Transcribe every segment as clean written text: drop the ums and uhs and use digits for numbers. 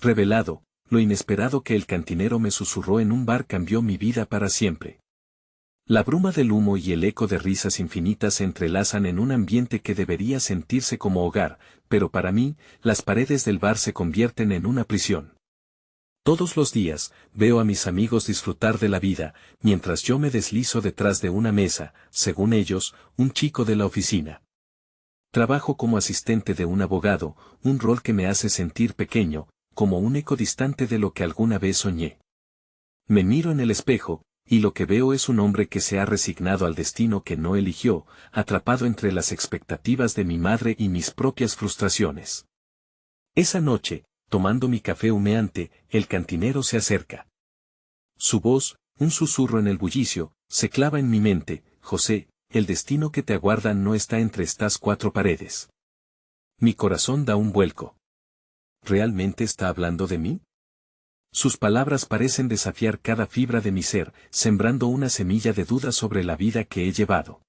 revelado, lo inesperado que el cantinero me susurró en un bar cambió mi vida para siempre. La bruma del humo y el eco de risas infinitas se entrelazan en un ambiente que debería sentirse como hogar, pero para mí, las paredes del bar se convierten en una prisión. Todos los días, veo a mis amigos disfrutar de la vida, mientras yo me deslizo detrás de una mesa, según ellos, un chico de la oficina. Trabajo como asistente de un abogado, un rol que me hace sentir pequeño, como un eco distante de lo que alguna vez soñé. Me miro en el espejo, y lo que veo es un hombre que se ha resignado al destino que no eligió, atrapado entre las expectativas de mi madre y mis propias frustraciones. Esa noche, tomando mi café humeante, el cantinero se acerca. Su voz, un susurro en el bullicio, se clava en mi mente: José, el destino que te aguarda no está entre estas cuatro paredes. Mi corazón da un vuelco. ¿Realmente está hablando de mí? Sus palabras parecen desafiar cada fibra de mi ser, sembrando una semilla de duda sobre la vida que he llevado.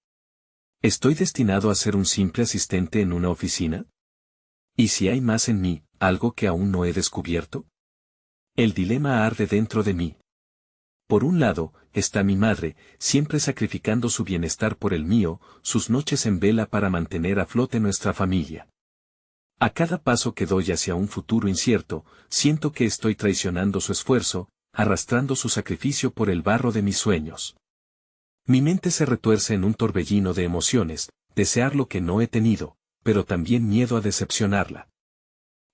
¿Estoy destinado a ser un simple asistente en una oficina? ¿Y si hay más en mí, algo que aún no he descubierto? El dilema arde dentro de mí. Por un lado, está mi madre, siempre sacrificando su bienestar por el mío, sus noches en vela para mantener a flote nuestra familia. A cada paso que doy hacia un futuro incierto, siento que estoy traicionando su esfuerzo, arrastrando su sacrificio por el barro de mis sueños. Mi mente se retuerce en un torbellino de emociones, desear lo que no he tenido, pero también miedo a decepcionarla.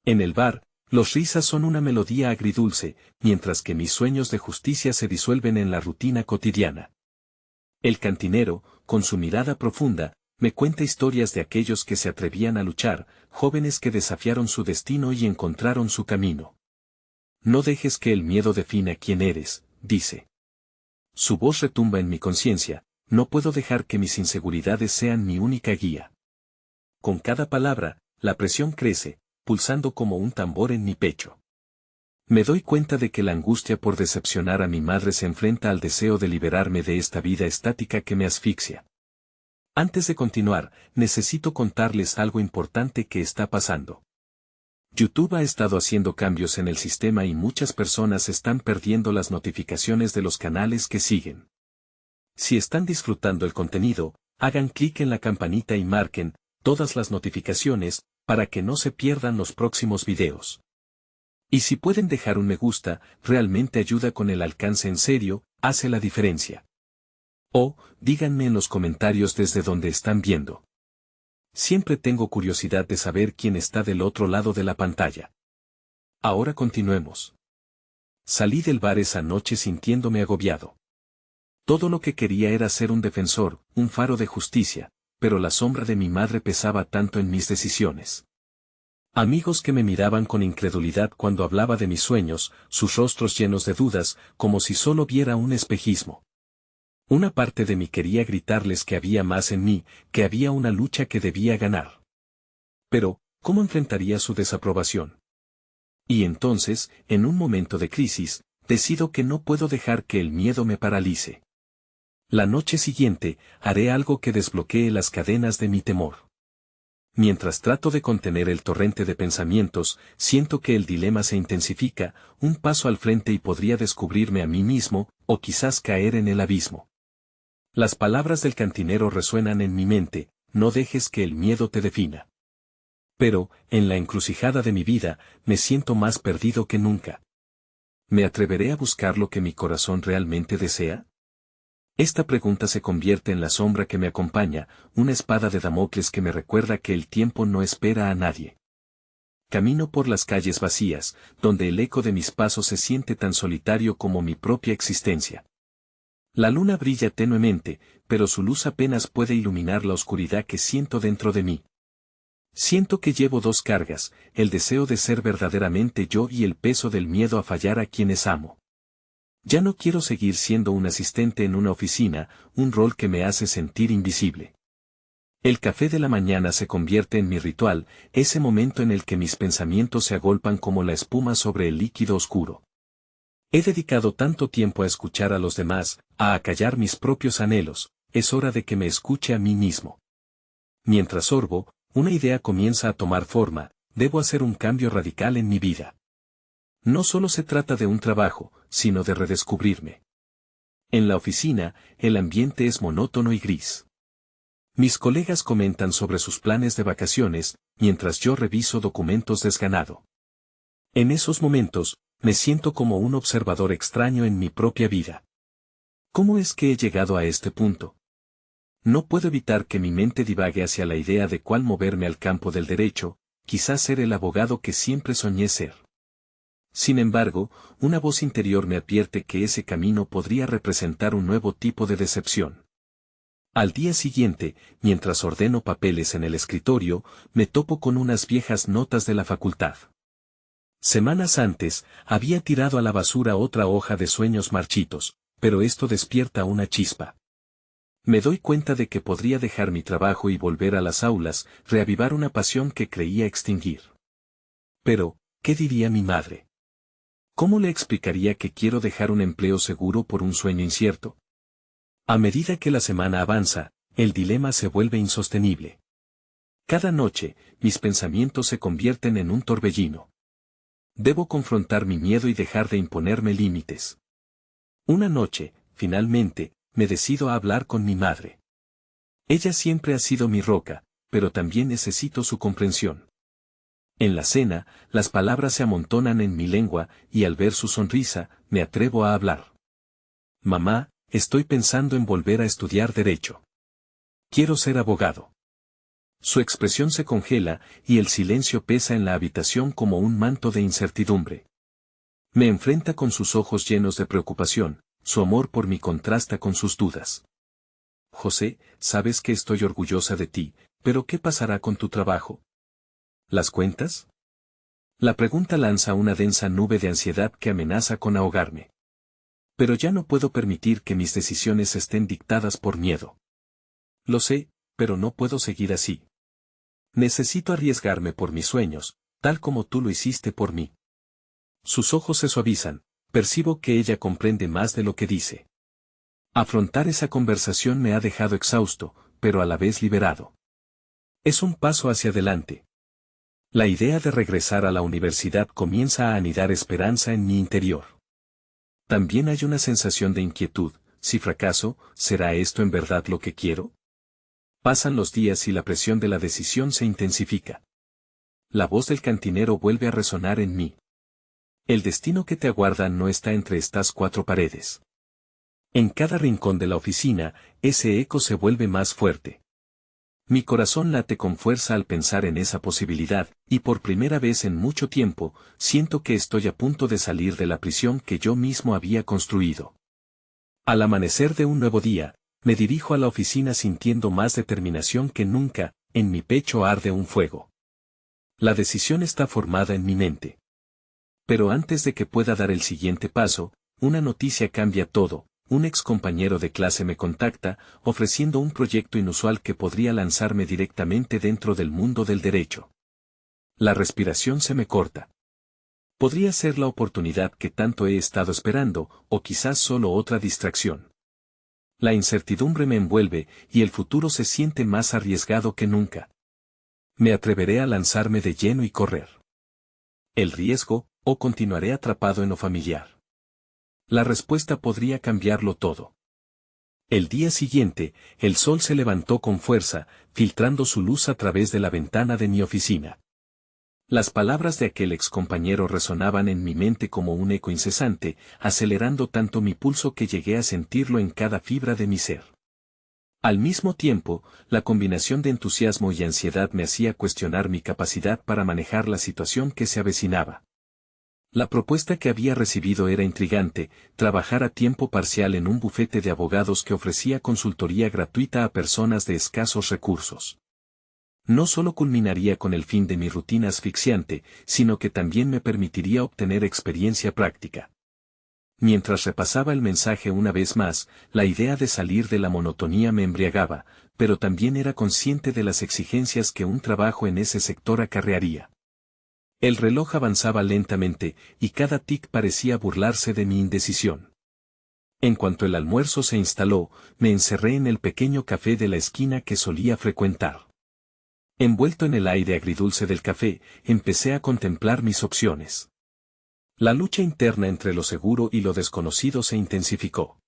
En el bar, los risas son una melodía agridulce, mientras que mis sueños de justicia se disuelven en la rutina cotidiana. El cantinero, con su mirada profunda, me cuenta historias de aquellos que se atrevían a luchar, jóvenes que desafiaron su destino y encontraron su camino. No dejes que el miedo defina quién eres, dice. Su voz retumba en mi conciencia: no puedo dejar que mis inseguridades sean mi única guía. Con cada palabra, la presión crece, pulsando como un tambor en mi pecho. Me doy cuenta de que la angustia por decepcionar a mi madre se enfrenta al deseo de liberarme de esta vida estática que me asfixia. Antes de continuar, necesito contarles algo importante que está pasando. YouTube ha estado haciendo cambios en el sistema y muchas personas están perdiendo las notificaciones de los canales que siguen. Si están disfrutando el contenido, hagan clic en la campanita y marquen todas las notificaciones para que no se pierdan los próximos videos. Y si pueden dejar un me gusta, realmente ayuda con el alcance en serio, hace la diferencia. O, díganme en los comentarios desde donde están viendo. Siempre tengo curiosidad de saber quién está del otro lado de la pantalla. Ahora continuemos. Salí del bar esa noche sintiéndome agobiado. Todo lo que quería era ser un defensor, un faro de justicia, pero la sombra de mi madre pesaba tanto en mis decisiones. Amigos que me miraban con incredulidad cuando hablaba de mis sueños, sus rostros llenos de dudas, como si solo viera un espejismo. Una parte de mí quería gritarles que había más en mí, que había una lucha que debía ganar. Pero, ¿cómo enfrentaría su desaprobación? Y entonces, en un momento de crisis, decido que no puedo dejar que el miedo me paralice. La noche siguiente, haré algo que desbloquee las cadenas de mi temor. Mientras trato de contener el torrente de pensamientos, siento que el dilema se intensifica, un paso al frente y podría descubrirme a mí mismo, o quizás caer en el abismo. Las palabras del cantinero resuenan en mi mente: no dejes que el miedo te defina. Pero, en la encrucijada de mi vida, me siento más perdido que nunca. ¿Me atreveré a buscar lo que mi corazón realmente desea? Esta pregunta se convierte en la sombra que me acompaña, una espada de Damocles que me recuerda que el tiempo no espera a nadie. Camino por las calles vacías, donde el eco de mis pasos se siente tan solitario como mi propia existencia. La luna brilla tenuemente, pero su luz apenas puede iluminar la oscuridad que siento dentro de mí. Siento que llevo dos cargas: el deseo de ser verdaderamente yo y el peso del miedo a fallar a quienes amo. Ya no quiero seguir siendo un asistente en una oficina, un rol que me hace sentir invisible. El café de la mañana se convierte en mi ritual, ese momento en el que mis pensamientos se agolpan como la espuma sobre el líquido oscuro. He dedicado tanto tiempo a escuchar a los demás, a acallar mis propios anhelos, es hora de que me escuche a mí mismo. Mientras sorbo, una idea comienza a tomar forma: debo hacer un cambio radical en mi vida. No solo se trata de un trabajo, sino de redescubrirme. En la oficina, el ambiente es monótono y gris. Mis colegas comentan sobre sus planes de vacaciones, mientras yo reviso documentos desganado. En esos momentos, me siento como un observador extraño en mi propia vida. ¿Cómo es que he llegado a este punto? No puedo evitar que mi mente divague hacia la idea de cuál moverme al campo del derecho, quizás ser el abogado que siempre soñé ser. Sin embargo, una voz interior me advierte que ese camino podría representar un nuevo tipo de decepción. Al día siguiente, mientras ordeno papeles en el escritorio, me topo con unas viejas notas de la facultad. Semanas antes, había tirado a la basura otra hoja de sueños marchitos, pero esto despierta una chispa. Me doy cuenta de que podría dejar mi trabajo y volver a las aulas, reavivar una pasión que creía extinguir. Pero, ¿qué diría mi madre? ¿Cómo le explicaría que quiero dejar un empleo seguro por un sueño incierto? A medida que la semana avanza, el dilema se vuelve insostenible. Cada noche, mis pensamientos se convierten en un torbellino. Debo confrontar mi miedo y dejar de imponerme límites. Una noche, finalmente, me decido a hablar con mi madre. Ella siempre ha sido mi roca, pero también necesito su comprensión. En la cena, las palabras se amontonan en mi lengua, y al ver su sonrisa, me atrevo a hablar. Mamá, estoy pensando en volver a estudiar derecho. Quiero ser abogado. Su expresión se congela, y el silencio pesa en la habitación como un manto de incertidumbre. Me enfrenta con sus ojos llenos de preocupación, su amor por mí contrasta con sus dudas. José, sabes que estoy orgullosa de ti, pero ¿qué pasará con tu trabajo? ¿Las cuentas? La pregunta lanza una densa nube de ansiedad que amenaza con ahogarme. Pero ya no puedo permitir que mis decisiones estén dictadas por miedo. Lo sé, pero no puedo seguir así. Necesito arriesgarme por mis sueños, tal como tú lo hiciste por mí. Sus ojos se suavizan, percibo que ella comprende más de lo que dice. Afrontar esa conversación me ha dejado exhausto, pero a la vez liberado. Es un paso hacia adelante. La idea de regresar a la universidad comienza a anidar esperanza en mi interior. También hay una sensación de inquietud, si fracaso, ¿será esto en verdad lo que quiero? Pasan los días y la presión de la decisión se intensifica. La voz del cantinero vuelve a resonar en mí. El destino que te aguarda no está entre estas cuatro paredes. En cada rincón de la oficina, ese eco se vuelve más fuerte. Mi corazón late con fuerza al pensar en esa posibilidad, y por primera vez en mucho tiempo, siento que estoy a punto de salir de la prisión que yo mismo había construido. Al amanecer de un nuevo día, me dirijo a la oficina sintiendo más determinación que nunca, en mi pecho arde un fuego. La decisión está formada en mi mente. Pero antes de que pueda dar el siguiente paso, una noticia cambia todo. Un ex compañero de clase me contacta, ofreciendo un proyecto inusual que podría lanzarme directamente dentro del mundo del derecho. La respiración se me corta. Podría ser la oportunidad que tanto he estado esperando, o quizás solo otra distracción. La incertidumbre me envuelve, y el futuro se siente más arriesgado que nunca. ¿Me atreveré a lanzarme de lleno y correr el riesgo, o continuaré atrapado en lo familiar? La respuesta podría cambiarlo todo. El día siguiente, el sol se levantó con fuerza, filtrando su luz a través de la ventana de mi oficina. Las palabras de aquel excompañero resonaban en mi mente como un eco incesante, acelerando tanto mi pulso que llegué a sentirlo en cada fibra de mi ser. Al mismo tiempo, la combinación de entusiasmo y ansiedad me hacía cuestionar mi capacidad para manejar la situación que se avecinaba. La propuesta que había recibido era intrigante, trabajar a tiempo parcial en un bufete de abogados que ofrecía consultoría gratuita a personas de escasos recursos. No solo culminaría con el fin de mi rutina asfixiante, sino que también me permitiría obtener experiencia práctica. Mientras repasaba el mensaje una vez más, la idea de salir de la monotonía me embriagaba, pero también era consciente de las exigencias que un trabajo en ese sector acarrearía. El reloj avanzaba lentamente, y cada tic parecía burlarse de mi indecisión. En cuanto el almuerzo se instaló, me encerré en el pequeño café de la esquina que solía frecuentar. Envuelto en el aire agridulce del café, empecé a contemplar mis opciones. La lucha interna entre lo seguro y lo desconocido se intensificó.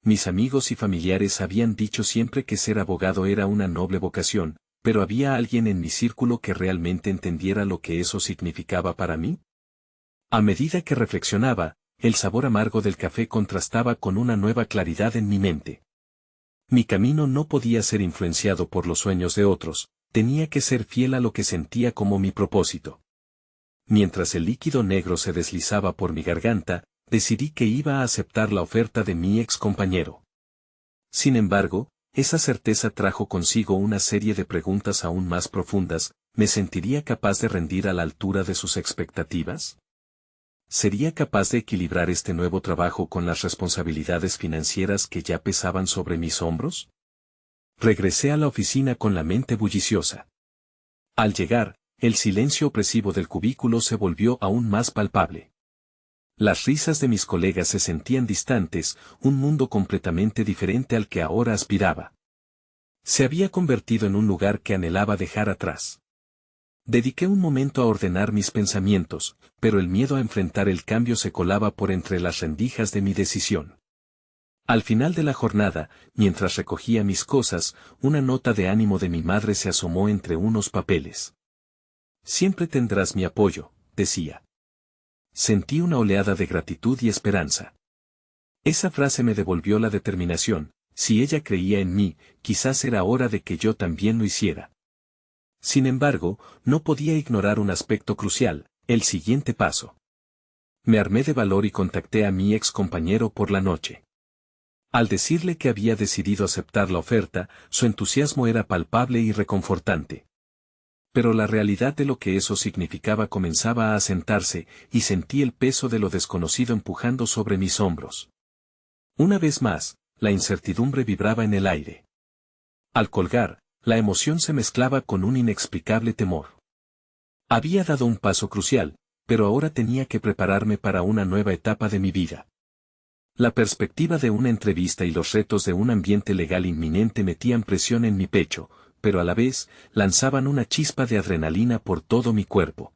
Mis amigos y familiares habían dicho siempre que ser abogado era una noble vocación, pero ¿había alguien en mi círculo que realmente entendiera lo que eso significaba para mí? A medida que reflexionaba, el sabor amargo del café contrastaba con una nueva claridad en mi mente. Mi camino no podía ser influenciado por los sueños de otros, tenía que ser fiel a lo que sentía como mi propósito. Mientras el líquido negro se deslizaba por mi garganta, decidí que iba a aceptar la oferta de mi ex compañero. Sin embargo, esa certeza trajo consigo una serie de preguntas aún más profundas. ¿Me sentiría capaz de rendir a la altura de sus expectativas? ¿Sería capaz de equilibrar este nuevo trabajo con las responsabilidades financieras que ya pesaban sobre mis hombros? Regresé a la oficina con la mente bulliciosa. Al llegar, el silencio opresivo del cubículo se volvió aún más palpable. Las risas de mis colegas se sentían distantes, un mundo completamente diferente al que ahora aspiraba. Se había convertido en un lugar que anhelaba dejar atrás. Dediqué un momento a ordenar mis pensamientos, pero el miedo a enfrentar el cambio se colaba por entre las rendijas de mi decisión. Al final de la jornada, mientras recogía mis cosas, una nota de ánimo de mi madre se asomó entre unos papeles. Siempre tendrás mi apoyo, decía. Sentí una oleada de gratitud y esperanza. Esa frase me devolvió la determinación. Si ella creía en mí, quizás era hora de que yo también lo hiciera. Sin embargo, no podía ignorar un aspecto crucial, el siguiente paso. Me armé de valor y contacté a mi ex compañero por la noche. Al decirle que había decidido aceptar la oferta, su entusiasmo era palpable y reconfortante. Pero la realidad de lo que eso significaba comenzaba a asentarse, y sentí el peso de lo desconocido empujando sobre mis hombros. Una vez más, la incertidumbre vibraba en el aire. Al colgar, la emoción se mezclaba con un inexplicable temor. Había dado un paso crucial, pero ahora tenía que prepararme para una nueva etapa de mi vida. La perspectiva de una entrevista y los retos de un ambiente legal inminente metían presión en mi pecho, pero a la vez, lanzaban una chispa de adrenalina por todo mi cuerpo.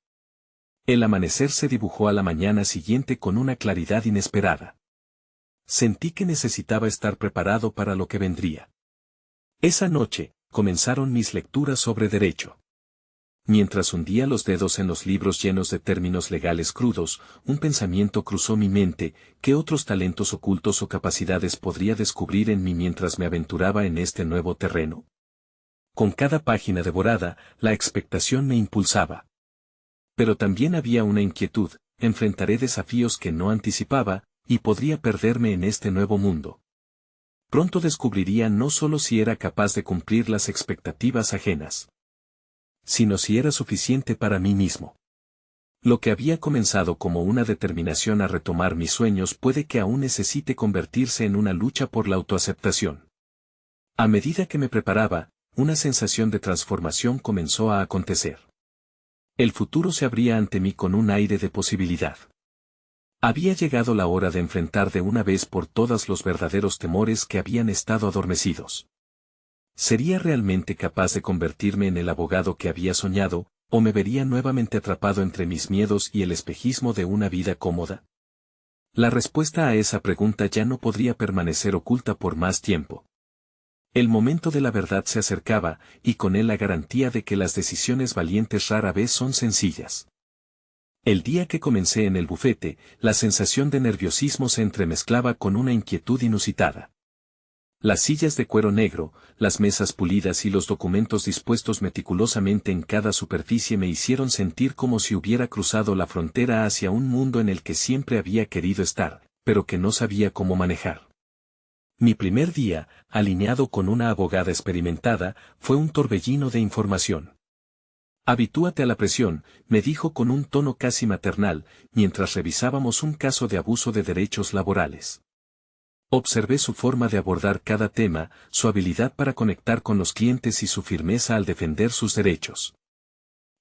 El amanecer se dibujó a la mañana siguiente con una claridad inesperada. Sentí que necesitaba estar preparado para lo que vendría. Esa noche, comenzaron mis lecturas sobre derecho. Mientras hundía los dedos en los libros llenos de términos legales crudos, un pensamiento cruzó mi mente: ¿qué otros talentos ocultos o capacidades podría descubrir en mí mientras me aventuraba en este nuevo terreno? Con cada página devorada, la expectación me impulsaba. Pero también había una inquietud: enfrentaré desafíos que no anticipaba, y podría perderme en este nuevo mundo. Pronto descubriría no solo si era capaz de cumplir las expectativas ajenas, sino si era suficiente para mí mismo. Lo que había comenzado como una determinación a retomar mis sueños puede que aún necesite convertirse en una lucha por la autoaceptación. A medida que me preparaba, una sensación de transformación comenzó a acontecer. El futuro se abría ante mí con un aire de posibilidad. Había llegado la hora de enfrentar de una vez por todas los verdaderos temores que habían estado adormecidos. ¿Sería realmente capaz de convertirme en el abogado que había soñado, o me vería nuevamente atrapado entre mis miedos y el espejismo de una vida cómoda? La respuesta a esa pregunta ya no podría permanecer oculta por más tiempo. El momento de la verdad se acercaba, y con él la garantía de que las decisiones valientes rara vez son sencillas. El día que comencé en el bufete, la sensación de nerviosismo se entremezclaba con una inquietud inusitada. Las sillas de cuero negro, las mesas pulidas y los documentos dispuestos meticulosamente en cada superficie me hicieron sentir como si hubiera cruzado la frontera hacia un mundo en el que siempre había querido estar, pero que no sabía cómo manejar. Mi primer día, alineado con una abogada experimentada, fue un torbellino de información. «Habitúate a la presión», me dijo con un tono casi maternal, mientras revisábamos un caso de abuso de derechos laborales. Observé su forma de abordar cada tema, su habilidad para conectar con los clientes y su firmeza al defender sus derechos.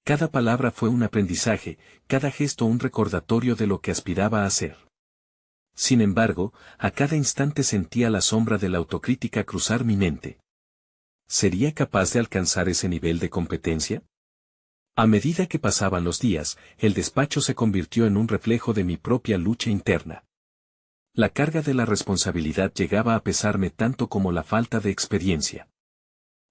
Cada palabra fue un aprendizaje, cada gesto un recordatorio de lo que aspiraba a ser. Sin embargo, a cada instante sentía la sombra de la autocrítica cruzar mi mente. ¿Sería capaz de alcanzar ese nivel de competencia? A medida que pasaban los días, el despacho se convirtió en un reflejo de mi propia lucha interna. La carga de la responsabilidad llegaba a pesarme tanto como la falta de experiencia.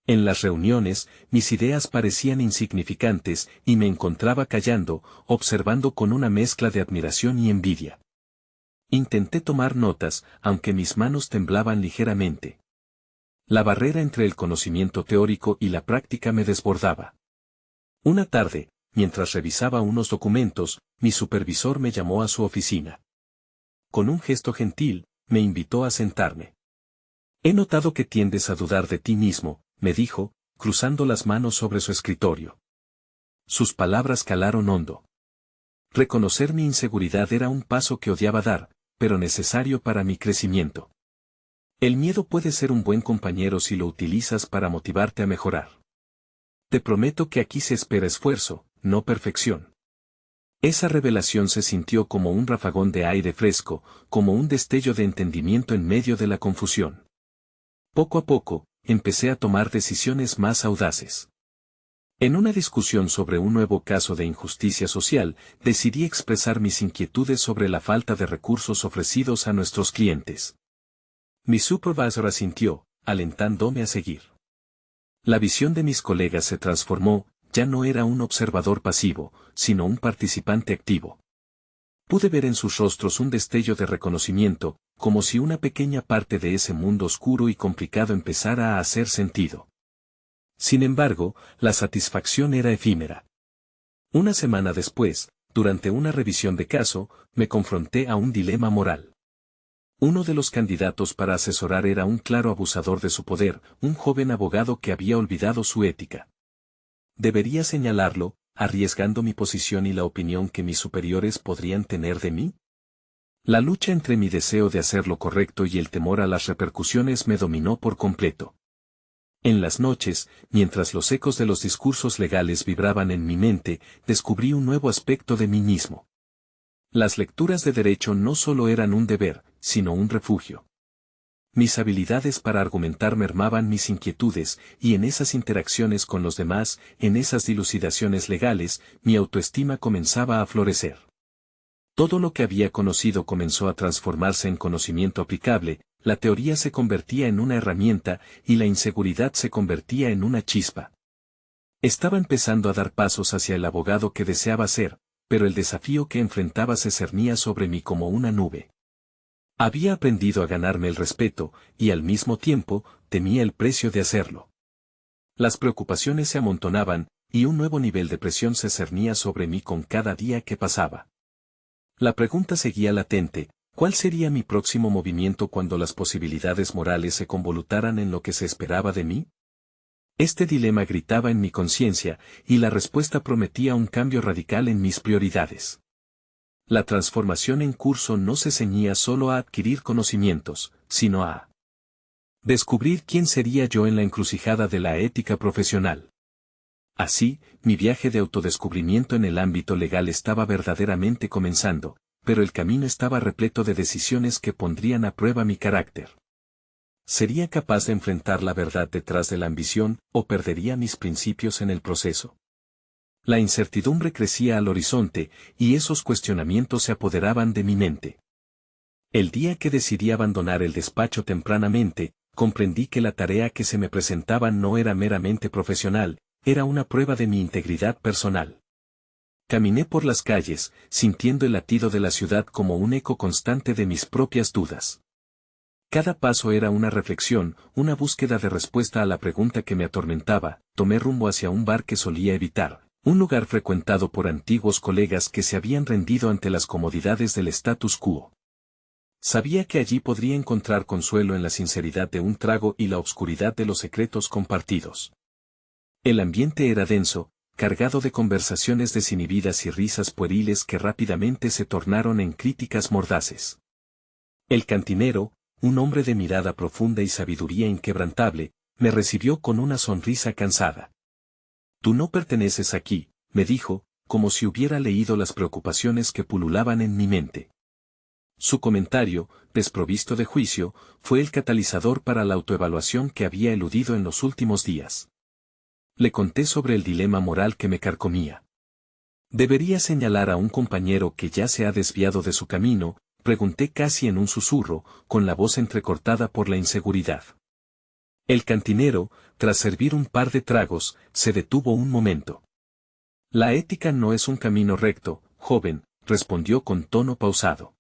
En las reuniones, mis ideas parecían insignificantes y me encontraba callando, observando con una mezcla de admiración y envidia. Intenté tomar notas, aunque mis manos temblaban ligeramente. La barrera entre el conocimiento teórico y la práctica me desbordaba. Una tarde, mientras revisaba unos documentos, mi supervisor me llamó a su oficina. Con un gesto gentil, me invitó a sentarme. He notado que tiendes a dudar de ti mismo, me dijo, cruzando las manos sobre su escritorio. Sus palabras calaron hondo. Reconocer mi inseguridad era un paso que odiaba dar, pero necesario para mi crecimiento. El miedo puede ser un buen compañero si lo utilizas para motivarte a mejorar. Te prometo que aquí se espera esfuerzo, no perfección. Esa revelación se sintió como un ráfagón de aire fresco, como un destello de entendimiento en medio de la confusión. Poco a poco, empecé a tomar decisiones más audaces. En una discusión sobre un nuevo caso de injusticia social, decidí expresar mis inquietudes sobre la falta de recursos ofrecidos a nuestros clientes. Mi supervisor asintió, alentándome a seguir. La visión de mis colegas se transformó, ya no era un observador pasivo, sino un participante activo. Pude ver en sus rostros un destello de reconocimiento, como si una pequeña parte de ese mundo oscuro y complicado empezara a hacer sentido. Sin embargo, la satisfacción era efímera. Una semana después, durante una revisión de caso, me confronté a un dilema moral. Uno de los candidatos para asesorar era un claro abusador de su poder, un joven abogado que había olvidado su ética. ¿Debería señalarlo, arriesgando mi posición y la opinión que mis superiores podrían tener de mí? La lucha entre mi deseo de hacer lo correcto y el temor a las repercusiones me dominó por completo. En las noches, mientras los ecos de los discursos legales vibraban en mi mente, descubrí un nuevo aspecto de mí mismo. Las lecturas de derecho no solo eran un deber, sino un refugio. Mis habilidades para argumentar mermaban mis inquietudes, y en esas interacciones con los demás, en esas dilucidaciones legales, mi autoestima comenzaba a florecer. Todo lo que había conocido comenzó a transformarse en conocimiento aplicable, la teoría se convertía en una herramienta, y la inseguridad se convertía en una chispa. Estaba empezando a dar pasos hacia el abogado que deseaba ser, pero el desafío que enfrentaba se cernía sobre mí como una nube. Había aprendido a ganarme el respeto, y al mismo tiempo, temía el precio de hacerlo. Las preocupaciones se amontonaban, y un nuevo nivel de presión se cernía sobre mí con cada día que pasaba. La pregunta seguía latente: ¿cuál sería mi próximo movimiento cuando las posibilidades morales se convolutaran en lo que se esperaba de mí? Este dilema gritaba en mi conciencia, y la respuesta prometía un cambio radical en mis prioridades. La transformación en curso no se ceñía solo a adquirir conocimientos, sino a descubrir quién sería yo en la encrucijada de la ética profesional. Así, mi viaje de autodescubrimiento en el ámbito legal estaba verdaderamente comenzando, pero el camino estaba repleto de decisiones que pondrían a prueba mi carácter. ¿Sería capaz de enfrentar la verdad detrás de la ambición, o perdería mis principios en el proceso? La incertidumbre crecía al horizonte, y esos cuestionamientos se apoderaban de mi mente. El día que decidí abandonar el despacho tempranamente, comprendí que la tarea que se me presentaba no era meramente profesional, era una prueba de mi integridad personal. Caminé por las calles, sintiendo el latido de la ciudad como un eco constante de mis propias dudas. Cada paso era una reflexión, una búsqueda de respuesta a la pregunta que me atormentaba. Tomé rumbo hacia un bar que solía evitar, un lugar frecuentado por antiguos colegas que se habían rendido ante las comodidades del status quo. Sabía que allí podría encontrar consuelo en la sinceridad de un trago y la obscuridad de los secretos compartidos. El ambiente era denso, cargado de conversaciones desinhibidas y risas pueriles que rápidamente se tornaron en críticas mordaces. El cantinero, un hombre de mirada profunda y sabiduría inquebrantable, me recibió con una sonrisa cansada. «Tú no perteneces aquí», me dijo, como si hubiera leído las preocupaciones que pululaban en mi mente. Su comentario, desprovisto de juicio, fue el catalizador para la autoevaluación que había eludido en los últimos días. Le conté sobre el dilema moral que me carcomía. ¿Debería señalar a un compañero que ya se ha desviado de su camino? Pregunté casi en un susurro, con la voz entrecortada por la inseguridad. El cantinero, tras servir un par de tragos, se detuvo un momento. La ética no es un camino recto, joven, respondió con tono pausado.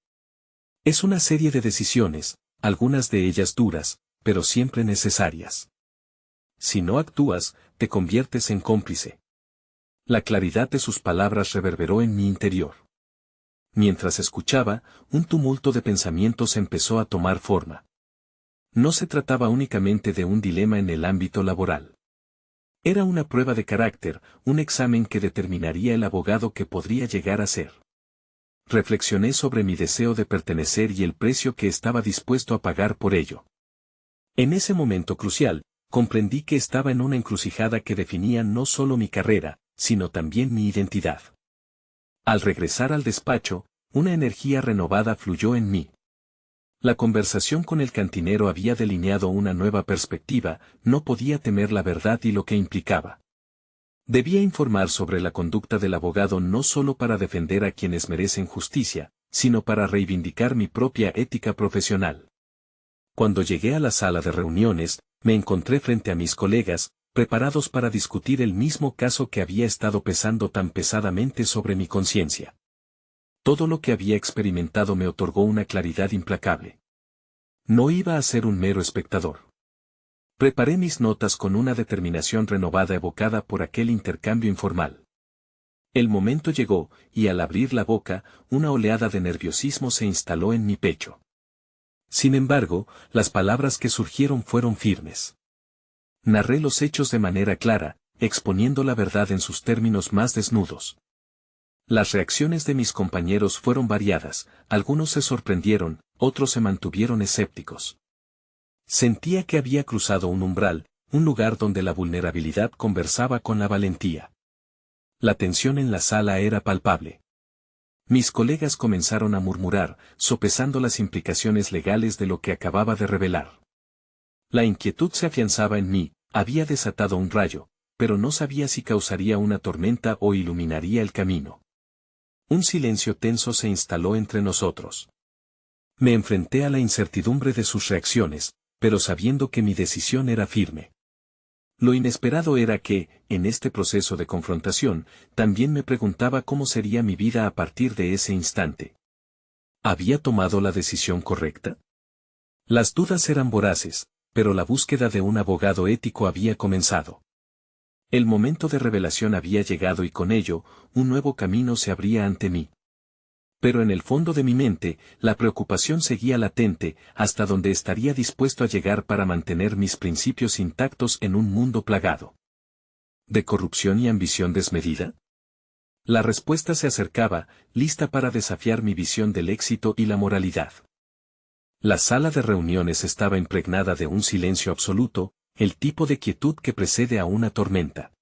Es una serie de decisiones, algunas de ellas duras, pero siempre necesarias. Si no actúas, te conviertes en cómplice. La claridad de sus palabras reverberó en mi interior. Mientras escuchaba, un tumulto de pensamientos empezó a tomar forma. No se trataba únicamente de un dilema en el ámbito laboral. Era una prueba de carácter, un examen que determinaría el abogado que podría llegar a ser. Reflexioné sobre mi deseo de pertenecer y el precio que estaba dispuesto a pagar por ello. En ese momento crucial, comprendí que estaba en una encrucijada que definía no solo mi carrera, sino también mi identidad. Al regresar al despacho, una energía renovada fluyó en mí. La conversación con el cantinero había delineado una nueva perspectiva, no podía temer la verdad y lo que implicaba. Debía informar sobre la conducta del abogado no solo para defender a quienes merecen justicia, sino para reivindicar mi propia ética profesional. Cuando llegué a la sala de reuniones, me encontré frente a mis colegas, preparados para discutir el mismo caso que había estado pesando tan pesadamente sobre mi conciencia. Todo lo que había experimentado me otorgó una claridad implacable. No iba a ser un mero espectador. Preparé mis notas con una determinación renovada evocada por aquel intercambio informal. El momento llegó, y al abrir la boca, una oleada de nerviosismo se instaló en mi pecho. Sin embargo, las palabras que surgieron fueron firmes. Narré los hechos de manera clara, exponiendo la verdad en sus términos más desnudos. Las reacciones de mis compañeros fueron variadas, algunos se sorprendieron, otros se mantuvieron escépticos. Sentía que había cruzado un umbral, un lugar donde la vulnerabilidad conversaba con la valentía. La tensión en la sala era palpable. Mis colegas comenzaron a murmurar, sopesando las implicaciones legales de lo que acababa de revelar. La inquietud se afianzaba en mí, había desatado un rayo, pero no sabía si causaría una tormenta o iluminaría el camino. Un silencio tenso se instaló entre nosotros. Me enfrenté a la incertidumbre de sus reacciones, pero sabiendo que mi decisión era firme. Lo inesperado era que, en este proceso de confrontación, también me preguntaba cómo sería mi vida a partir de ese instante. ¿Había tomado la decisión correcta? Las dudas eran voraces, pero la búsqueda de un abogado ético había comenzado. El momento de revelación había llegado y con ello, un nuevo camino se abría ante mí. Pero en el fondo de mi mente, la preocupación seguía latente, hasta donde estaría dispuesto a llegar para mantener mis principios intactos en un mundo plagado ¿de corrupción y ambición desmedida? La respuesta se acercaba, lista para desafiar mi visión del éxito y la moralidad. La sala de reuniones estaba impregnada de un silencio absoluto, el tipo de quietud que precede a una tormenta.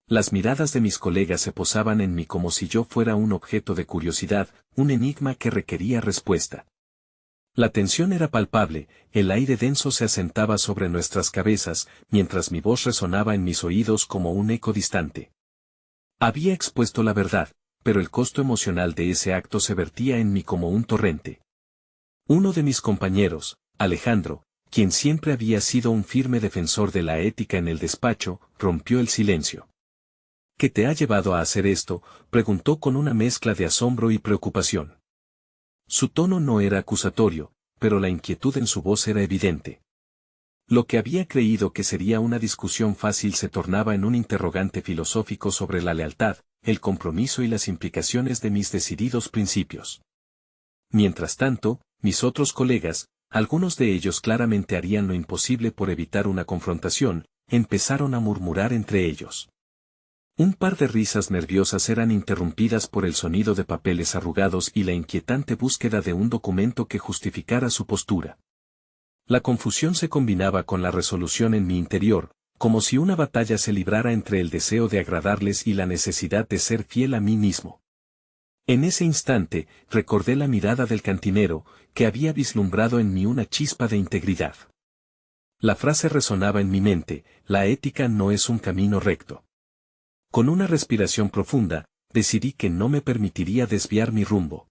Las miradas de mis colegas se posaban en mí como si yo fuera un objeto de curiosidad, un enigma que requería respuesta. La tensión era palpable, el aire denso se asentaba sobre nuestras cabezas, mientras mi voz resonaba en mis oídos como un eco distante. Había expuesto la verdad, pero el costo emocional de ese acto se vertía en mí como un torrente. Uno de mis compañeros, Alejandro, quien siempre había sido un firme defensor de la ética en el despacho, rompió el silencio. ¿Qué te ha llevado a hacer esto?, preguntó con una mezcla de asombro y preocupación. Su tono no era acusatorio, pero la inquietud en su voz era evidente. Lo que había creído que sería una discusión fácil se tornaba en un interrogante filosófico sobre la lealtad, el compromiso y las implicaciones de mis decididos principios. Mientras tanto, mis otros colegas, algunos de ellos claramente harían lo imposible por evitar una confrontación, empezaron a murmurar entre ellos. Un par de risas nerviosas eran interrumpidas por el sonido de papeles arrugados y la inquietante búsqueda de un documento que justificara su postura. La confusión se combinaba con la resolución en mi interior, como si una batalla se librara entre el deseo de agradarles y la necesidad de ser fiel a mí mismo. En ese instante, recordé la mirada del cantinero, que había vislumbrado en mí una chispa de integridad. La frase resonaba en mi mente: la ética no es un camino recto. Con una respiración profunda, decidí que no me permitiría desviar mi rumbo.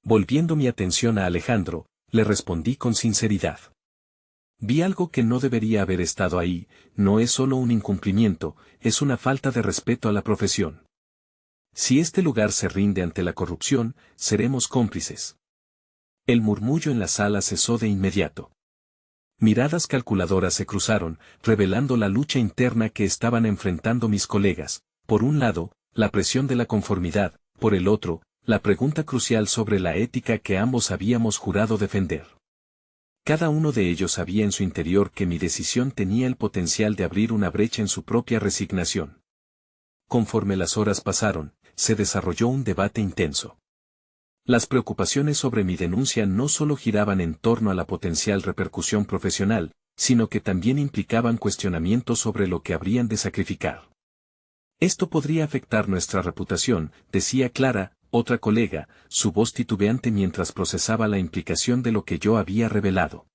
Volviendo mi atención a Alejandro, le respondí con sinceridad. Vi algo que no debería haber estado ahí. No es solo un incumplimiento, es una falta de respeto a la profesión. Si este lugar se rinde ante la corrupción, seremos cómplices. El murmullo en la sala cesó de inmediato. Miradas calculadoras se cruzaron, revelando la lucha interna que estaban enfrentando mis colegas. Por un lado, la presión de la conformidad; por el otro, la pregunta crucial sobre la ética que ambos habíamos jurado defender. Cada uno de ellos sabía en su interior que mi decisión tenía el potencial de abrir una brecha en su propia resignación. Conforme las horas pasaron, se desarrolló un debate intenso. Las preocupaciones sobre mi denuncia no solo giraban en torno a la potencial repercusión profesional, sino que también implicaban cuestionamientos sobre lo que habrían de sacrificar. Esto podría afectar nuestra reputación, decía Clara, otra colega, su voz titubeante mientras procesaba la implicación de lo que yo había revelado.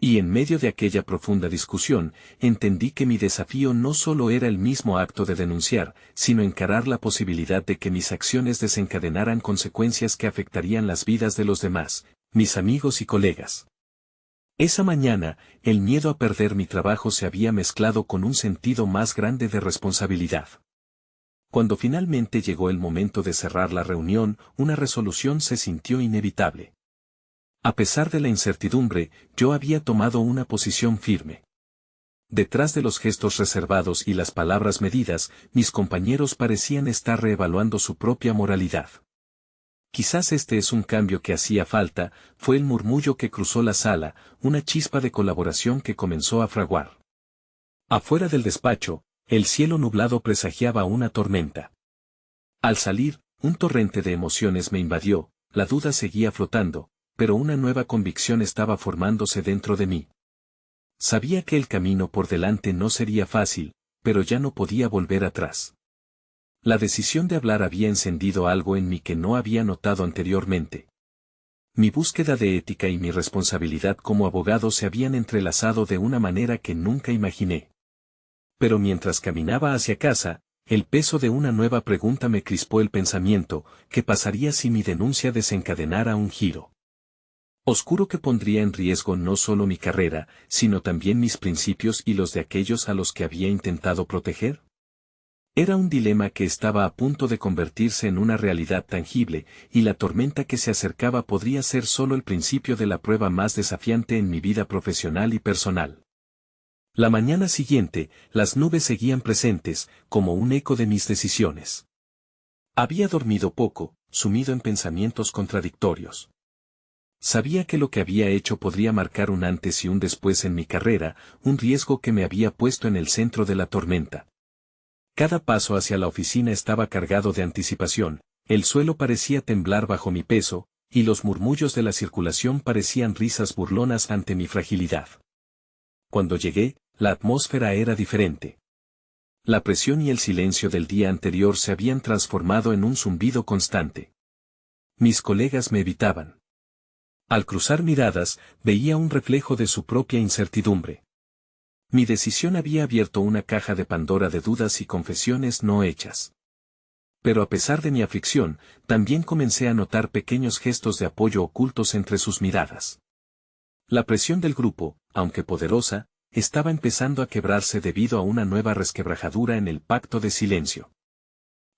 Y en medio de aquella profunda discusión, entendí que mi desafío no solo era el mismo acto de denunciar, sino encarar la posibilidad de que mis acciones desencadenaran consecuencias que afectarían las vidas de los demás, mis amigos y colegas. Esa mañana, el miedo a perder mi trabajo se había mezclado con un sentido más grande de responsabilidad. Cuando finalmente llegó el momento de cerrar la reunión, una resolución se sintió inevitable. A pesar de la incertidumbre, yo había tomado una posición firme. Detrás de los gestos reservados y las palabras medidas, mis compañeros parecían estar reevaluando su propia moralidad. Quizás este es un cambio que hacía falta, fue el murmullo que cruzó la sala, una chispa de colaboración que comenzó a fraguar. Afuera del despacho, el cielo nublado presagiaba una tormenta. Al salir, un torrente de emociones me invadió, la duda seguía flotando, pero una nueva convicción estaba formándose dentro de mí. Sabía que el camino por delante no sería fácil, pero ya no podía volver atrás. La decisión de hablar había encendido algo en mí que no había notado anteriormente. Mi búsqueda de ética y mi responsabilidad como abogado se habían entrelazado de una manera que nunca imaginé. Pero mientras caminaba hacia casa, el peso de una nueva pregunta me crispó el pensamiento: ¿qué pasaría si mi denuncia desencadenara un giro oscuro que pondría en riesgo no solo mi carrera, sino también mis principios y los de aquellos a los que había intentado proteger? Era un dilema que estaba a punto de convertirse en una realidad tangible, y la tormenta que se acercaba podría ser solo el principio de la prueba más desafiante en mi vida profesional y personal. La mañana siguiente, las nubes seguían presentes, como un eco de mis decisiones. Había dormido poco, sumido en pensamientos contradictorios. Sabía que lo que había hecho podría marcar un antes y un después en mi carrera, un riesgo que me había puesto en el centro de la tormenta. Cada paso hacia la oficina estaba cargado de anticipación, el suelo parecía temblar bajo mi peso, y los murmullos de la circulación parecían risas burlonas ante mi fragilidad. Cuando llegué, la atmósfera era diferente. La presión y el silencio del día anterior se habían transformado en un zumbido constante. Mis colegas me evitaban. Al cruzar miradas, veía un reflejo de su propia incertidumbre. Mi decisión había abierto una caja de Pandora de dudas y confesiones no hechas. Pero a pesar de mi aflicción, también comencé a notar pequeños gestos de apoyo ocultos entre sus miradas. La presión del grupo, aunque poderosa, estaba empezando a quebrarse debido a una nueva resquebrajadura en el pacto de silencio.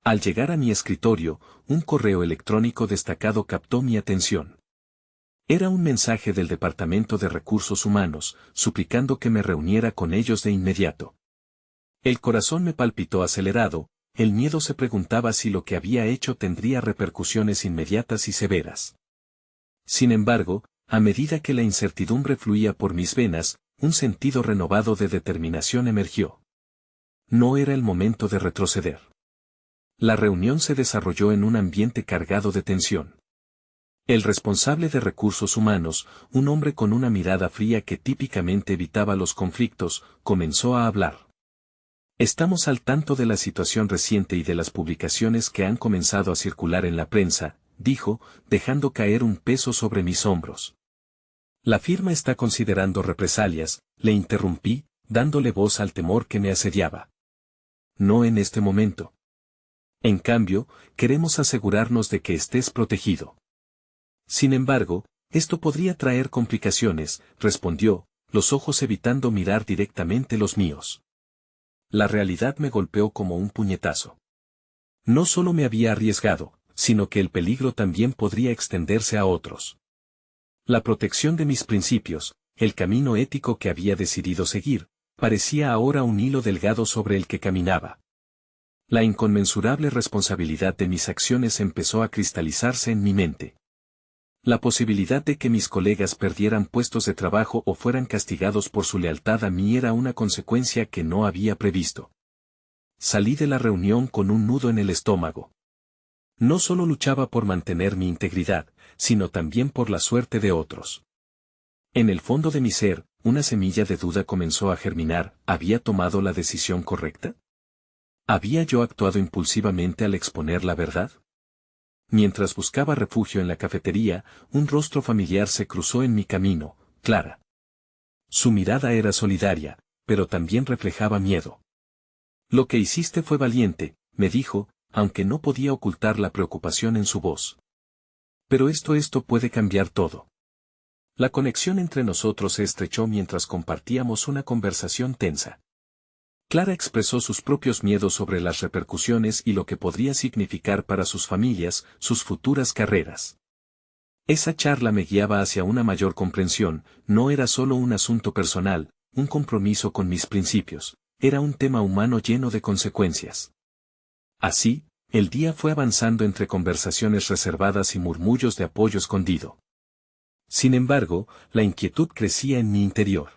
Al llegar a mi escritorio, un correo electrónico destacado captó mi atención. Era un mensaje del Departamento de Recursos Humanos, suplicando que me reuniera con ellos de inmediato. El corazón me palpitó acelerado, el miedo se preguntaba si lo que había hecho tendría repercusiones inmediatas y severas. Sin embargo, a medida que la incertidumbre fluía por mis venas, un sentido renovado de determinación emergió. No era el momento de retroceder. La reunión se desarrolló en un ambiente cargado de tensión. El responsable de recursos humanos, un hombre con una mirada fría que típicamente evitaba los conflictos, comenzó a hablar. Estamos al tanto de la situación reciente y de las publicaciones que han comenzado a circular en la prensa, dijo, dejando caer un peso sobre mis hombros. La firma está considerando represalias, le interrumpí, dándole voz al temor que me asediaba. No en este momento. En cambio, queremos asegurarnos de que estés protegido. Sin embargo, esto podría traer complicaciones, respondió, los ojos evitando mirar directamente los míos. La realidad me golpeó como un puñetazo. No solo me había arriesgado, sino que el peligro también podría extenderse a otros. La protección de mis principios, el camino ético que había decidido seguir, parecía ahora un hilo delgado sobre el que caminaba. La inconmensurable responsabilidad de mis acciones empezó a cristalizarse en mi mente. La posibilidad de que mis colegas perdieran puestos de trabajo o fueran castigados por su lealtad a mí era una consecuencia que no había previsto. Salí de la reunión con un nudo en el estómago. No solo luchaba por mantener mi integridad, sino también por la suerte de otros. En el fondo de mi ser, una semilla de duda comenzó a germinar. ¿Había tomado la decisión correcta? ¿Había yo actuado impulsivamente al exponer la verdad? Mientras buscaba refugio en la cafetería, un rostro familiar se cruzó en mi camino, Clara. Su mirada era solidaria, pero también reflejaba miedo. Lo que hiciste fue valiente, me dijo, aunque no podía ocultar la preocupación en su voz. Pero esto puede cambiar todo. La conexión entre nosotros se estrechó mientras compartíamos una conversación tensa. Clara expresó sus propios miedos sobre las repercusiones y lo que podría significar para sus familias, sus futuras carreras. Esa charla me guiaba hacia una mayor comprensión. No era solo un asunto personal, un compromiso con mis principios, era un tema humano lleno de consecuencias. Así, el día fue avanzando entre conversaciones reservadas y murmullos de apoyo escondido. Sin embargo, la inquietud crecía en mi interior.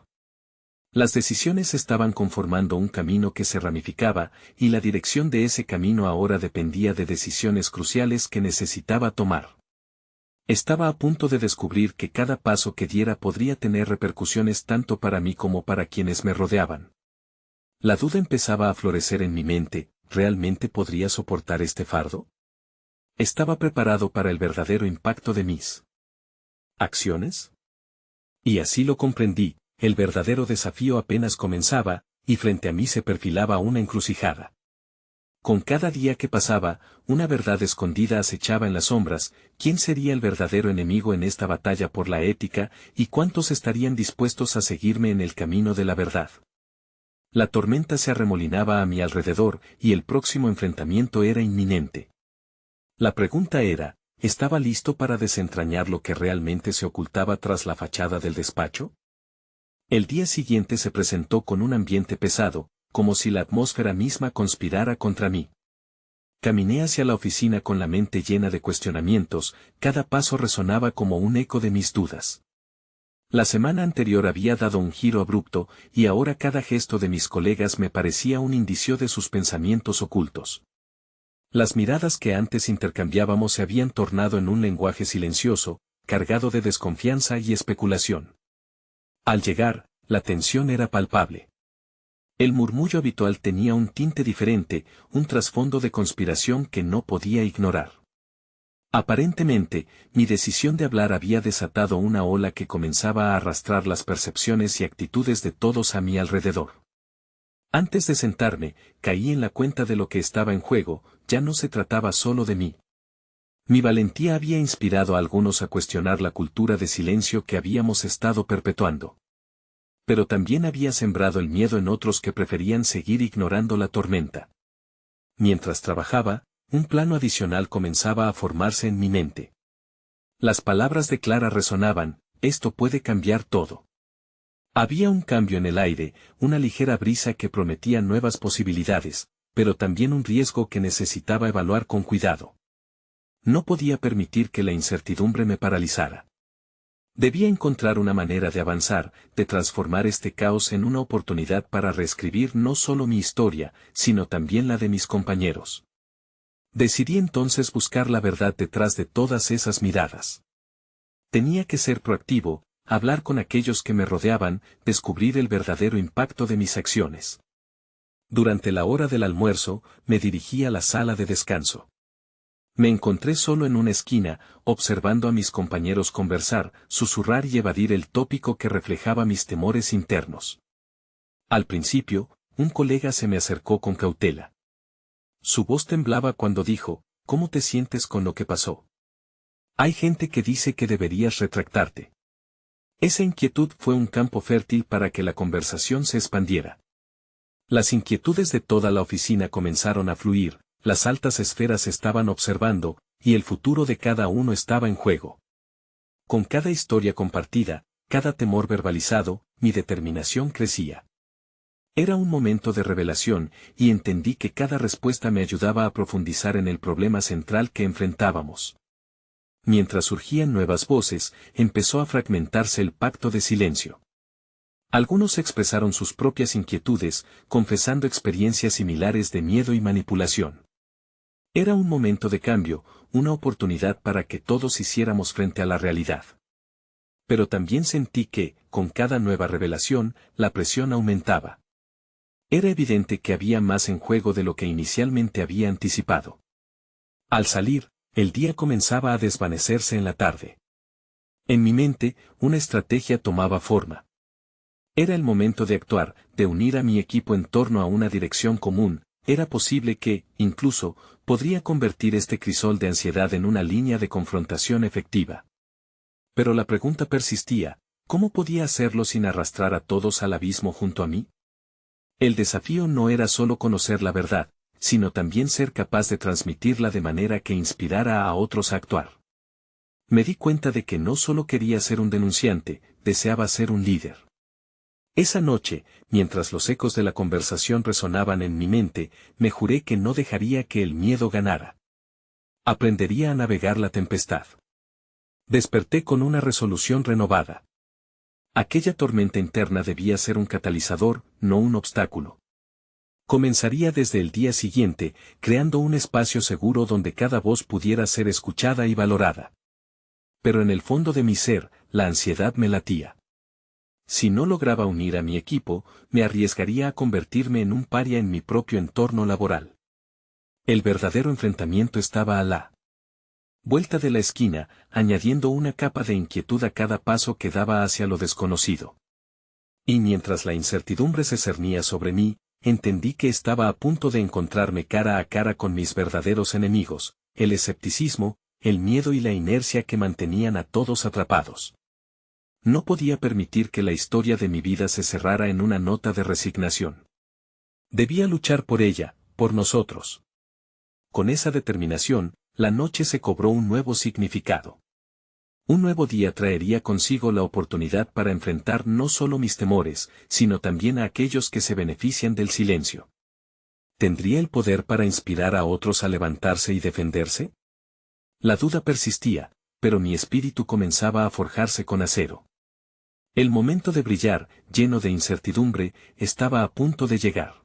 Las decisiones estaban conformando un camino que se ramificaba, y la dirección de ese camino ahora dependía de decisiones cruciales que necesitaba tomar. Estaba a punto de descubrir que cada paso que diera podría tener repercusiones tanto para mí como para quienes me rodeaban. La duda empezaba a florecer en mi mente. ¿Realmente podría soportar este fardo? ¿Estaba preparado para el verdadero impacto de mis acciones? Y así lo comprendí. El verdadero desafío apenas comenzaba, y frente a mí se perfilaba una encrucijada. Con cada día que pasaba, una verdad escondida acechaba en las sombras. ¿Quién sería el verdadero enemigo en esta batalla por la ética, y cuántos estarían dispuestos a seguirme en el camino de la verdad? La tormenta se arremolinaba a mi alrededor, y el próximo enfrentamiento era inminente. La pregunta era, ¿estaba listo para desentrañar lo que realmente se ocultaba tras la fachada del despacho? El día siguiente se presentó con un ambiente pesado, como si la atmósfera misma conspirara contra mí. Caminé hacia la oficina con la mente llena de cuestionamientos. Cada paso resonaba como un eco de mis dudas. La semana anterior había dado un giro abrupto, y ahora cada gesto de mis colegas me parecía un indicio de sus pensamientos ocultos. Las miradas que antes intercambiábamos se habían tornado en un lenguaje silencioso, cargado de desconfianza y especulación. Al llegar, la tensión era palpable. El murmullo habitual tenía un tinte diferente, un trasfondo de conspiración que no podía ignorar. Aparentemente, mi decisión de hablar había desatado una ola que comenzaba a arrastrar las percepciones y actitudes de todos a mi alrededor. Antes de sentarme, caí en la cuenta de lo que estaba en juego. Ya no se trataba solo de mí. Mi valentía había inspirado a algunos a cuestionar la cultura de silencio que habíamos estado perpetuando. Pero también había sembrado el miedo en otros que preferían seguir ignorando la tormenta. Mientras trabajaba, un plano adicional comenzaba a formarse en mi mente. Las palabras de Clara resonaban: esto puede cambiar todo. Había un cambio en el aire, una ligera brisa que prometía nuevas posibilidades, pero también un riesgo que necesitaba evaluar con cuidado. No podía permitir que la incertidumbre me paralizara. Debía encontrar una manera de avanzar, de transformar este caos en una oportunidad para reescribir no solo mi historia, sino también la de mis compañeros. Decidí entonces buscar la verdad detrás de todas esas miradas. Tenía que ser proactivo, hablar con aquellos que me rodeaban, descubrir el verdadero impacto de mis acciones. Durante la hora del almuerzo, me dirigí a la sala de descanso. Me encontré solo en una esquina, observando a mis compañeros conversar, susurrar y evadir el tópico que reflejaba mis temores internos. Al principio, un colega se me acercó con cautela. Su voz temblaba cuando dijo, ¿cómo te sientes con lo que pasó? Hay gente que dice que deberías retractarte. Esa inquietud fue un campo fértil para que la conversación se expandiera. Las inquietudes de toda la oficina comenzaron a fluir, las altas esferas estaban observando, y el futuro de cada uno estaba en juego. Con cada historia compartida, cada temor verbalizado, mi determinación crecía. Era un momento de revelación, y entendí que cada respuesta me ayudaba a profundizar en el problema central que enfrentábamos. Mientras surgían nuevas voces, empezó a fragmentarse el pacto de silencio. Algunos expresaron sus propias inquietudes, confesando experiencias similares de miedo y manipulación. Era un momento de cambio, una oportunidad para que todos hiciéramos frente a la realidad. Pero también sentí que, con cada nueva revelación, la presión aumentaba. Era evidente que había más en juego de lo que inicialmente había anticipado. Al salir, el día comenzaba a desvanecerse en la tarde. En mi mente, una estrategia tomaba forma. Era el momento de actuar, de unir a mi equipo en torno a una dirección común. Era posible que, incluso, podría convertir este crisol de ansiedad en una línea de confrontación efectiva. Pero la pregunta persistía, ¿cómo podía hacerlo sin arrastrar a todos al abismo junto a mí? El desafío no era solo conocer la verdad, sino también ser capaz de transmitirla de manera que inspirara a otros a actuar. Me di cuenta de que no solo quería ser un denunciante, deseaba ser un líder. Esa noche, mientras los ecos de la conversación resonaban en mi mente, me juré que no dejaría que el miedo ganara. Aprendería a navegar la tempestad. Desperté con una resolución renovada. Aquella tormenta interna debía ser un catalizador, no un obstáculo. Comenzaría desde el día siguiente, creando un espacio seguro donde cada voz pudiera ser escuchada y valorada. Pero en el fondo de mi ser, la ansiedad me latía. Si no lograba unir a mi equipo, me arriesgaría a convertirme en un paria en mi propio entorno laboral. El verdadero enfrentamiento estaba a la vuelta de la esquina, añadiendo una capa de inquietud a cada paso que daba hacia lo desconocido. Y mientras la incertidumbre se cernía sobre mí, entendí que estaba a punto de encontrarme cara a cara con mis verdaderos enemigos, el escepticismo, el miedo y la inercia que mantenían a todos atrapados. No podía permitir que la historia de mi vida se cerrara en una nota de resignación. Debía luchar por ella, por nosotros. Con esa determinación, la noche se cobró un nuevo significado. Un nuevo día traería consigo la oportunidad para enfrentar no solo mis temores, sino también a aquellos que se benefician del silencio. ¿Tendría el poder para inspirar a otros a levantarse y defenderse? La duda persistía, pero mi espíritu comenzaba a forjarse con acero. El momento de brillar, lleno de incertidumbre, estaba a punto de llegar.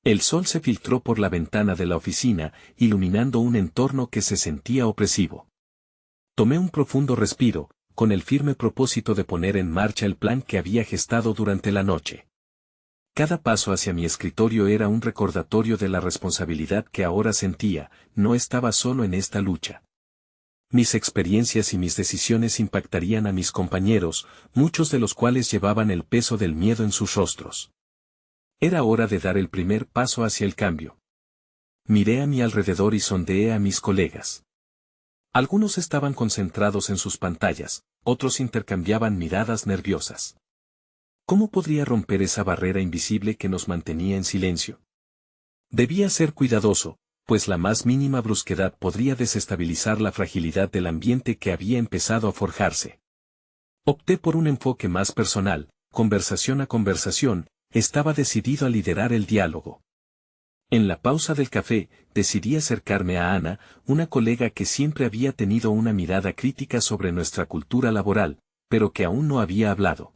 El sol se filtró por la ventana de la oficina, iluminando un entorno que se sentía opresivo. Tomé un profundo respiro, con el firme propósito de poner en marcha el plan que había gestado durante la noche. Cada paso hacia mi escritorio era un recordatorio de la responsabilidad que ahora sentía, no estaba solo en esta lucha. Mis experiencias y mis decisiones impactarían a mis compañeros, muchos de los cuales llevaban el peso del miedo en sus rostros. Era hora de dar el primer paso hacia el cambio. Miré a mi alrededor y sondeé a mis colegas. Algunos estaban concentrados en sus pantallas, otros intercambiaban miradas nerviosas. ¿Cómo podría romper esa barrera invisible que nos mantenía en silencio? Debía ser cuidadoso, pues la más mínima brusquedad podría desestabilizar la fragilidad del ambiente que había empezado a forjarse. Opté por un enfoque más personal, conversación a conversación, estaba decidido a liderar el diálogo. En la pausa del café, decidí acercarme a Ana, una colega que siempre había tenido una mirada crítica sobre nuestra cultura laboral, pero que aún no había hablado.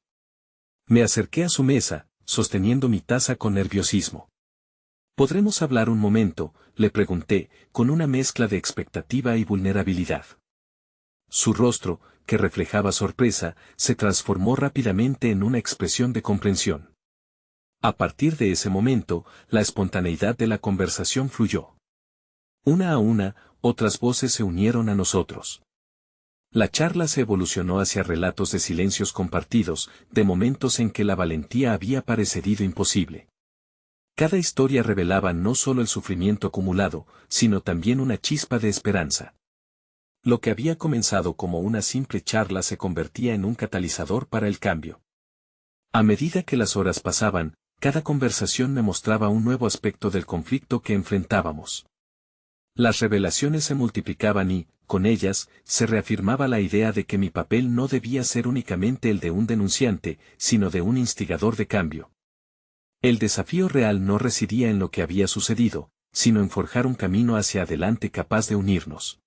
Me acerqué a su mesa, sosteniendo mi taza con nerviosismo. ¿Podremos hablar un momento?, le pregunté, con una mezcla de expectativa y vulnerabilidad. Su rostro, que reflejaba sorpresa, se transformó rápidamente en una expresión de comprensión. A partir de ese momento, la espontaneidad de la conversación fluyó. Una a una, otras voces se unieron a nosotros. La charla se evolucionó hacia relatos de silencios compartidos, de momentos en que la valentía había parecido imposible. Cada historia revelaba no solo el sufrimiento acumulado, sino también una chispa de esperanza. Lo que había comenzado como una simple charla se convertía en un catalizador para el cambio. A medida que las horas pasaban, cada conversación me mostraba un nuevo aspecto del conflicto que enfrentábamos. Las revelaciones se multiplicaban y, con ellas, se reafirmaba la idea de que mi papel no debía ser únicamente el de un denunciante, sino de un instigador de cambio. El desafío real no residía en lo que había sucedido, sino en forjar un camino hacia adelante capaz de unirnos.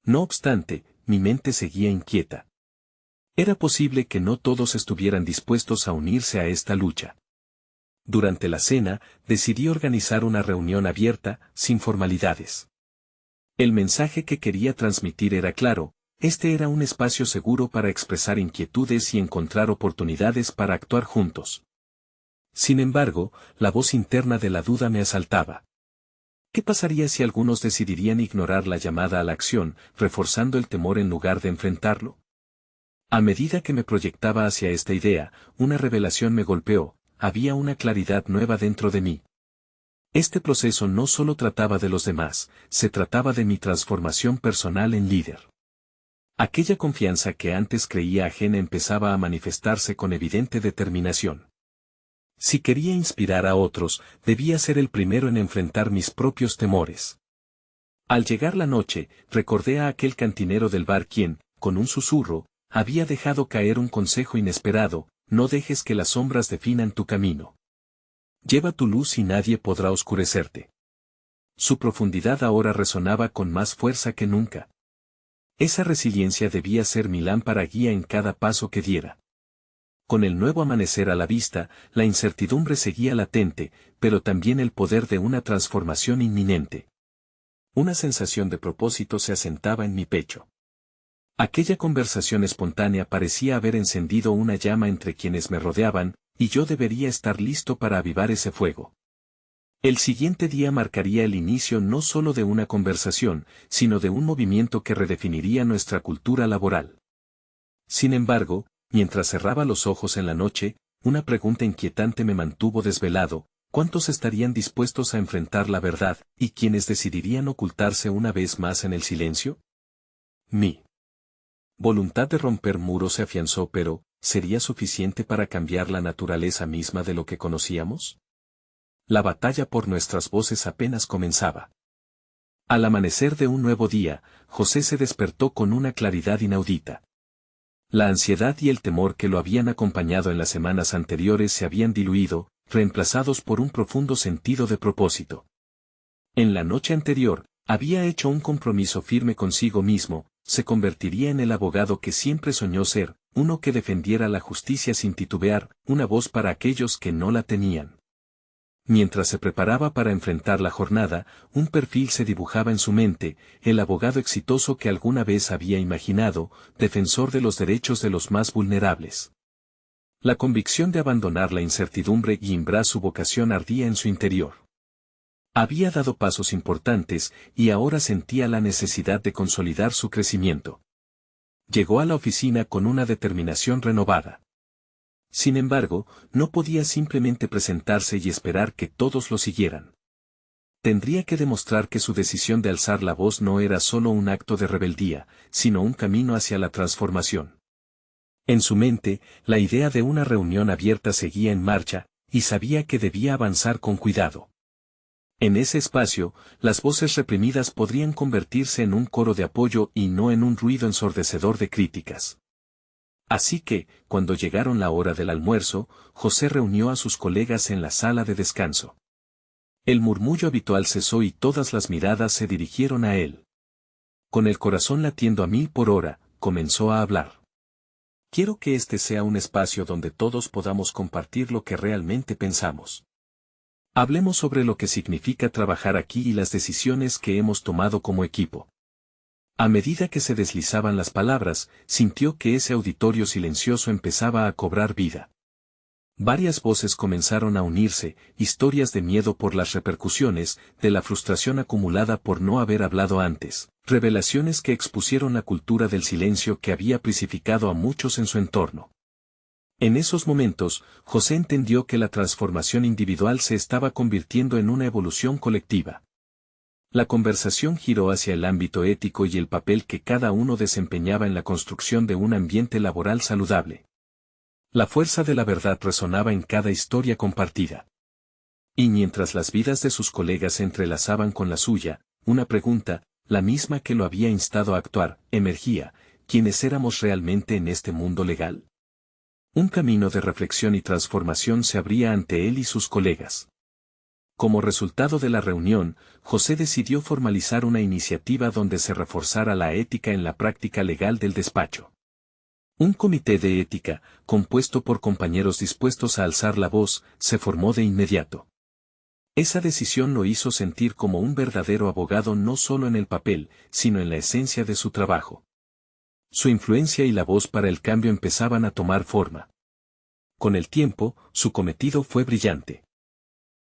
No obstante, mi mente seguía inquieta. Era posible que no todos estuvieran dispuestos a unirse a esta lucha. Durante la cena, decidí organizar una reunión abierta, sin formalidades. El mensaje que quería transmitir era claro: este era un espacio seguro para expresar inquietudes y encontrar oportunidades para actuar juntos. Sin embargo, la voz interna de la duda me asaltaba. ¿Qué pasaría si algunos decidirían ignorar la llamada a la acción, reforzando el temor en lugar de enfrentarlo? A medida que me proyectaba hacia esta idea, una revelación me golpeó: había una claridad nueva dentro de mí. Este proceso no solo trataba de los demás, se trataba de mi transformación personal en líder. Aquella confianza que antes creía ajena empezaba a manifestarse con evidente determinación. Si quería inspirar a otros, debía ser el primero en enfrentar mis propios temores. Al llegar la noche, recordé a aquel cantinero del bar quien, con un susurro, había dejado caer un consejo inesperado: no dejes que las sombras definan tu camino. Lleva tu luz y nadie podrá oscurecerte. Su profundidad ahora resonaba con más fuerza que nunca. Esa resiliencia debía ser mi lámpara guía en cada paso que diera. Con el nuevo amanecer a la vista, la incertidumbre seguía latente, pero también el poder de una transformación inminente. Una sensación de propósito se asentaba en mi pecho. Aquella conversación espontánea parecía haber encendido una llama entre quienes me rodeaban, y yo debería estar listo para avivar ese fuego. El siguiente día marcaría el inicio no solo de una conversación, sino de un movimiento que redefiniría nuestra cultura laboral. Sin embargo, mientras cerraba los ojos en la noche, una pregunta inquietante me mantuvo desvelado: ¿cuántos estarían dispuestos a enfrentar la verdad, y quiénes decidirían ocultarse una vez más en el silencio? Mi voluntad de romper muros se afianzó, pero ¿sería suficiente para cambiar la naturaleza misma de lo que conocíamos? La batalla por nuestras voces apenas comenzaba. Al amanecer de un nuevo día, José se despertó con una claridad inaudita. La ansiedad y el temor que lo habían acompañado en las semanas anteriores se habían diluido, reemplazados por un profundo sentido de propósito. En la noche anterior, había hecho un compromiso firme consigo mismo: se convertiría en el abogado que siempre soñó ser, uno que defendiera la justicia sin titubear, una voz para aquellos que no la tenían. Mientras se preparaba para enfrentar la jornada, un perfil se dibujaba en su mente: el abogado exitoso que alguna vez había imaginado, defensor de los derechos de los más vulnerables. La convicción de abandonar la incertidumbre y imbrar su vocación ardía en su interior. Había dado pasos importantes, y ahora sentía la necesidad de consolidar su crecimiento. Llegó a la oficina con una determinación renovada. Sin embargo, no podía simplemente presentarse y esperar que todos lo siguieran. Tendría que demostrar que su decisión de alzar la voz no era solo un acto de rebeldía, sino un camino hacia la transformación. En su mente, la idea de una reunión abierta seguía en marcha, y sabía que debía avanzar con cuidado. En ese espacio, las voces reprimidas podrían convertirse en un coro de apoyo y no en un ruido ensordecedor de críticas. Así que, cuando llegaron la hora del almuerzo, José reunió a sus colegas en la sala de descanso. El murmullo habitual cesó y todas las miradas se dirigieron a él. Con el corazón latiendo a 1000 por hora, comenzó a hablar. Quiero que este sea un espacio donde todos podamos compartir lo que realmente pensamos. Hablemos sobre lo que significa trabajar aquí y las decisiones que hemos tomado como equipo. A medida que se deslizaban las palabras, sintió que ese auditorio silencioso empezaba a cobrar vida. Varias voces comenzaron a unirse, historias de miedo por las repercusiones, de la frustración acumulada por no haber hablado antes, revelaciones que expusieron la cultura del silencio que había prisificado a muchos en su entorno. En esos momentos, José entendió que la transformación individual se estaba convirtiendo en una evolución colectiva. La conversación giró hacia el ámbito ético y el papel que cada uno desempeñaba en la construcción de un ambiente laboral saludable. La fuerza de la verdad resonaba en cada historia compartida. Y mientras las vidas de sus colegas se entrelazaban con la suya, una pregunta, la misma que lo había instado a actuar, emergía: ¿quiénes éramos realmente en este mundo legal? Un camino de reflexión y transformación se abría ante él y sus colegas. Como resultado de la reunión, José decidió formalizar una iniciativa donde se reforzara la ética en la práctica legal del despacho. Un comité de ética, compuesto por compañeros dispuestos a alzar la voz, se formó de inmediato. Esa decisión lo hizo sentir como un verdadero abogado no solo en el papel, sino en la esencia de su trabajo. Su influencia y la voz para el cambio empezaban a tomar forma. Con el tiempo, su cometido fue brillante.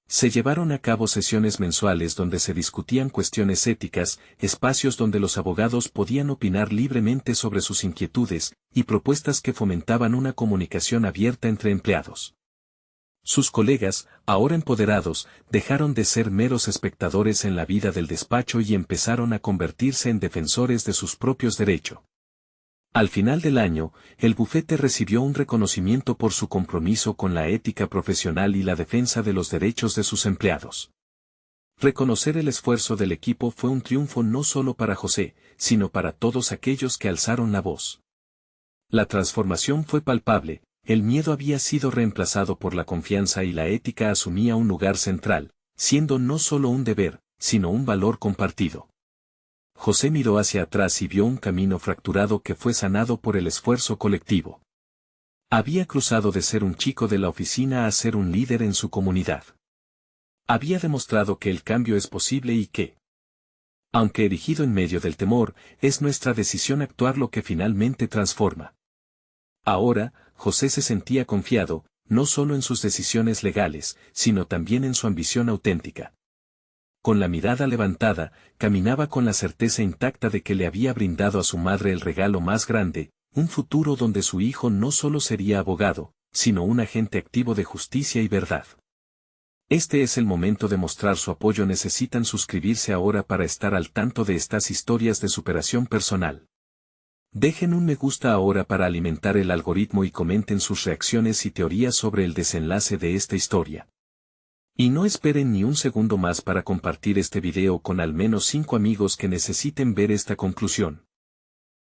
Se llevaron a cabo sesiones mensuales donde se discutían cuestiones éticas, espacios donde los abogados podían opinar libremente sobre sus inquietudes, y propuestas que fomentaban una comunicación abierta entre empleados. Sus colegas, ahora empoderados, dejaron de ser meros espectadores en la vida del despacho y empezaron a convertirse en defensores de sus propios derechos. Al final del año, el bufete recibió un reconocimiento por su compromiso con la ética profesional y la defensa de los derechos de sus empleados. Reconocer el esfuerzo del equipo fue un triunfo no solo para José, sino para todos aquellos que alzaron la voz. La transformación fue palpable, el miedo había sido reemplazado por la confianza y la ética asumía un lugar central, siendo no solo un deber, sino un valor compartido. José miró hacia atrás y vio un camino fracturado que fue sanado por el esfuerzo colectivo. Había cruzado de ser un chico de la oficina a ser un líder en su comunidad. Había demostrado que el cambio es posible y que, aunque erigido en medio del temor, es nuestra decisión actuar lo que finalmente transforma. Ahora, José se sentía confiado, no solo en sus decisiones legales, sino también en su ambición auténtica. Con la mirada levantada, caminaba con la certeza intacta de que le había brindado a su madre el regalo más grande, un futuro donde su hijo no solo sería abogado, sino un agente activo de justicia y verdad. Este es el momento de mostrar su apoyo. Necesitan suscribirse ahora para estar al tanto de estas historias de superación personal. Dejen un me gusta ahora para alimentar el algoritmo y comenten sus reacciones y teorías sobre el desenlace de esta historia. Y no esperen ni un segundo más para compartir este video con al menos 5 amigos que necesiten ver esta conclusión.